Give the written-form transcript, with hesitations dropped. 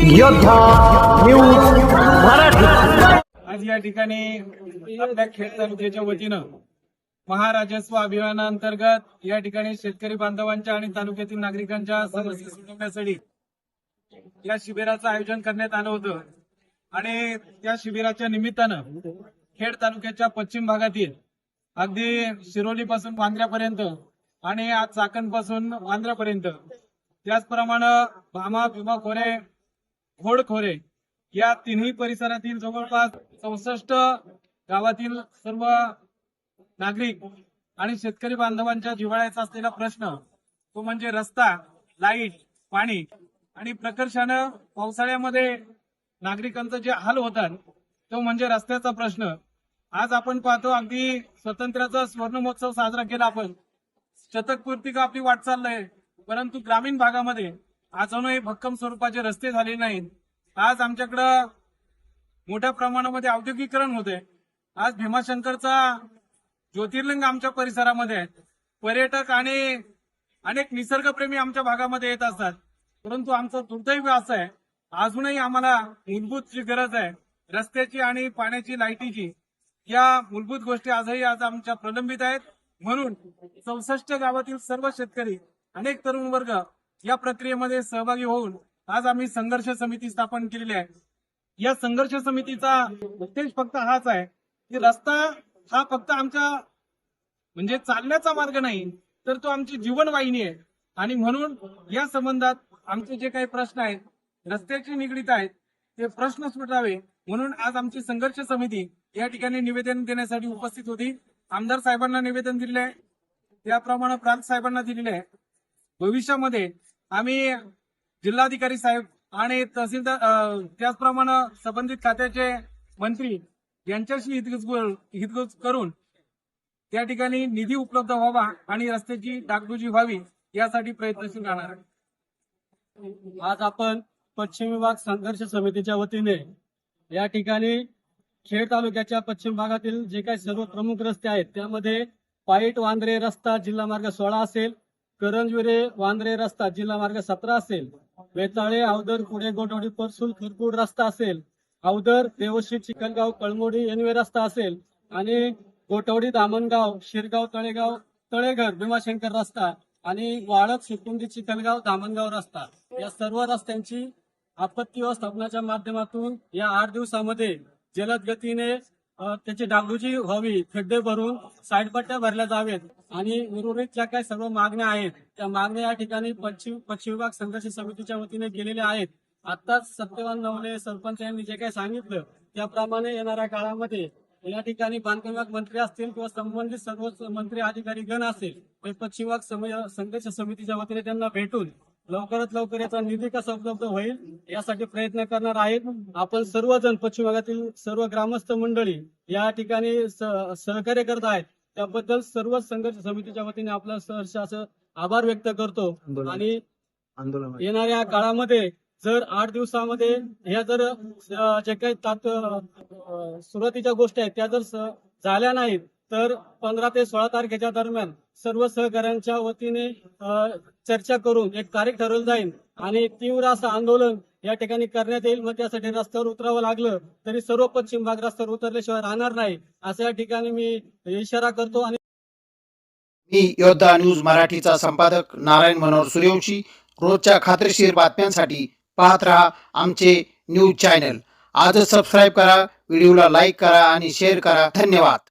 योद्धा न्यूज मराठी। आज या ठिकाणी आपल्या खेड तालुक्याच्या वतीनं महाराजस्व अभियानांतर्गत या ठिकाणी शेतकरी बांधवांच्या आणि तालुक्यातील नागरिकांच्या समस्या सोडवण्यासाठी या शिबिराचं आयोजन करण्यात आलं होतं आणि त्या शिबिराच्या निमित्तानं खेड तालुक्याच्या पश्चिम भागातील अगदी शिरोली पासून वांद्र्यापर्यंत आणि आज चाकण पासून वांद्र्यापर्यंत त्याचप्रमाणे भामा भीमा खोरे घोड खोरे या तिन्ही परिसरातील जवळपास 64 गावातील सर्व नागरिक आणि शेतकरी बांधवांच्या जिव्हाळ्याचा असलेला प्रश्न तो म्हणजे रस्ता, लाईट, पाणी आणि प्रकर्षानं पावसाळ्यामध्ये नागरिकांचा जे हाल होतात तो म्हणजे रस्त्याचा प्रश्न। आज आपण पाहतो अगदी स्वातंत्र्याचा स्वर्ण महोत्सव साजरा केला आपण, शतकपूर्तिका आपली वाटचाल आहे, परंतु ग्रामीण भागामध्ये अजूनही भक्कम स्वरूपाचे रस्ते झाले नाहीत। आज आमच्याकडं मोठ्या प्रमाणामध्ये औद्योगिकरण होते। आज भीमाशंकरचा ज्योतिर्लिंग आमच्या परिसरामध्ये आहे। पर्यटक आणि अनेक निसर्गप्रेमी आमच्या भागामध्ये येत असतात, परंतु आमचं दुर्दैव असं आहे अजूनही आम्हाला मूलभूत जी गरज आहे रस्त्याची आणि पाण्याची, लाईटीची, या मूलभूत गोष्टी आजही आज आमच्या प्रलंबित आहेत। म्हणून 64 गावातील सर्व शेतकरी, अनेक तरुण वर्ग या प्रक्रियेमध्ये सहभागी होऊन आज आम्ही संघर्ष समिती स्थापन केलेली आहे। या संघर्ष समितीचा उद्देश फक्त हाच आहे की रस्ता हा फक्त आमच्या म्हणजे चालण्याचा मार्ग नाही, तर तो आमची जीवनवाहिनी आहे आणि म्हणून या संबंधात आमचे जे काही प्रश्न आहेत रस्त्याशी निगडीत आहेत ते प्रश्न सुटावे म्हणून आज आमची संघर्ष समिती या ठिकाणी निवेदन देण्यासाठी उपस्थित होती। आमदार साहेबांना निवेदन दिले आहे, त्याप्रमाणे प्रांत साहेबांना दिलेले आहे। भविष्यामध्ये आम्ही जिल्हाधिकारी साहेब आणि तहसीलदार त्याचप्रमाणे संबंधित खात्याचे मंत्री यांच्याशी हितगुज करून त्या ठिकाणी निधी उपलब्ध व्हावा आणि रस्त्याची डागडुजी व्हावी यासाठी प्रयत्नशील राहणार आहे। आज आपण पश्चिम विभाग संघर्ष समितीच्या वतीने या ठिकाणी खेड तालुक्याच्या पश्चिम भागातील जे काही सर्व प्रमुख रस्ते आहेत त्यामध्ये पाईट वांद्रे रस्ता जिल्हा मार्ग 16 असेल, करंजविरे वांद्रे रस्ता जिल्हा मार्ग 17 असेल, वेताळे अवदर पुढे गोटवडी परसूल खरपूड रस्ता असेल, अवदर देवश्री चिकलगाव कळमोडी एनवे रस्ता असेल आणि गोटवडी दामणगाव शिरगाव तळेगाव तळेघर भीमाशंकर रस्ता आणि वाळत सुकुंडी चिखलगाव दामणगाव रस्ता, या सर्व रस्त्यांची आपत्ती व्यवस्थापनाच्या माध्यमातून या 8 दिवसामध्ये जलद गतीने त्याची डागडुजी व्हावी, खड्डे भरून साईडपट्ट्या भरल्या जावेत आणि उर्वरित ज्या काही सर्व मागण्या आहेत त्या मागण्या या ठिकाणी पश्चिम विभाग संघर्ष समितीच्या वतीने केलेल्या आहेत। आताच सत्यवान नवले सरपंच यांनी जे काही सांगितलं त्याप्रमाणे येणाऱ्या काळामध्ये या ठिकाणी बांधकाम विभाग मंत्री असतील किंवा संबंधित सर्व मंत्री अधिकारी गण असेल ते पश्चिम विभाग संघर्ष समितीच्या वतीने त्यांना भेटून लवकरात लवकर याचा निधी कसा उपलब्ध होईल यासाठी प्रयत्न करणार आहेत। आपण सर्वजण पश्चिम भागातील सर्व ग्रामस्थ मंडळी या ठिकाणी सहकार्य करत आहेत, त्याबद्दल सर्व संघर्ष समितीच्या वतीने आपला सहर्ष असं आभार व्यक्त करतो। आणि येणाऱ्या काळामध्ये जर 8 दिवसामध्ये ह्या जर जे काही सुरुवातीच्या गोष्टी आहेत त्या जर झाल्या नाहीत तर 15 ते 16 तारखेच्या दरम्यान सर्व सहकाऱ्यांच्या वतीने चर्चा करून एक तारीख ठरवली जाईल आणि तीव्र असं आंदोलन या ठिकाणी करण्यात येईल। मग त्यासाठी रस्त्यावर उतरावं लागलं तरी सर्व पश्चिम भाग रस्त्यावर उतरल्याशिवाय राहणार नाही असं या ठिकाणी मी इशारा करतो। आणि मी योद्धा न्यूज मराठीचा संपादक नारायण मनोहर सूर्यवंशी। रोजच्या खात्रीशीर बातम्यांसाठी पाहत रहा आमचे न्यूज चॅनल। आजच सबस्क्राईब करा, व्हिडिओला लाईक करा आणि शेअर करा। धन्यवाद।